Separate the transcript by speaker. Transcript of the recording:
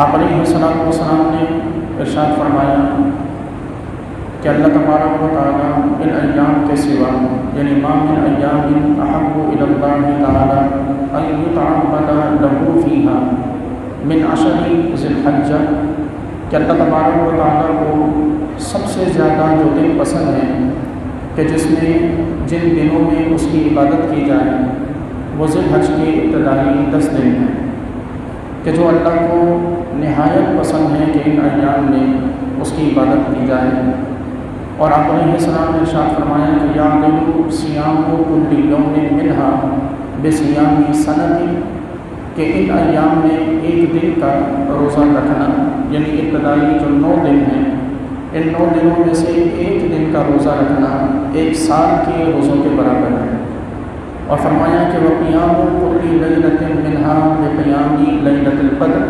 Speaker 1: آپ علیہ السلام نے ارشاد فرمایا کہ اللہ تبارک و تعالیٰ ان ایام کے سوا یعنی ما من ایام احب الی اللہ تعالیٰ ان یتعبد له فیہا من عشر ذی الحجہ کہ اللہ تبارک و تعالیٰ کو سب سے زیادہ جو دن پسند ہے کہ جس میں جن دنوں میں اس کی عبادت کی جائے وہ ذی الحج کے ابتدائی 10 دن ہیں کہ جو اللہ کو نہایت پسند ہے کہ ان ایام میں اس کی عبادت کی جائے۔ اور آپ علیہ السلام نے ارشاد فرمایا کہ یعدل صیام کل یوم منہا بصیام سنۃ کہ ان ایام میں ایک دن کا روزہ رکھنا یعنی ابتدائی جو 9 دن ہیں ان 9 دنوں میں سے ایک دن کا روزہ رکھنا 1 سال کے روزوں کے برابر ہے۔ اور فرمایا کہ وقیام کل لیلۃ منہا بقیام لیلۃ القدر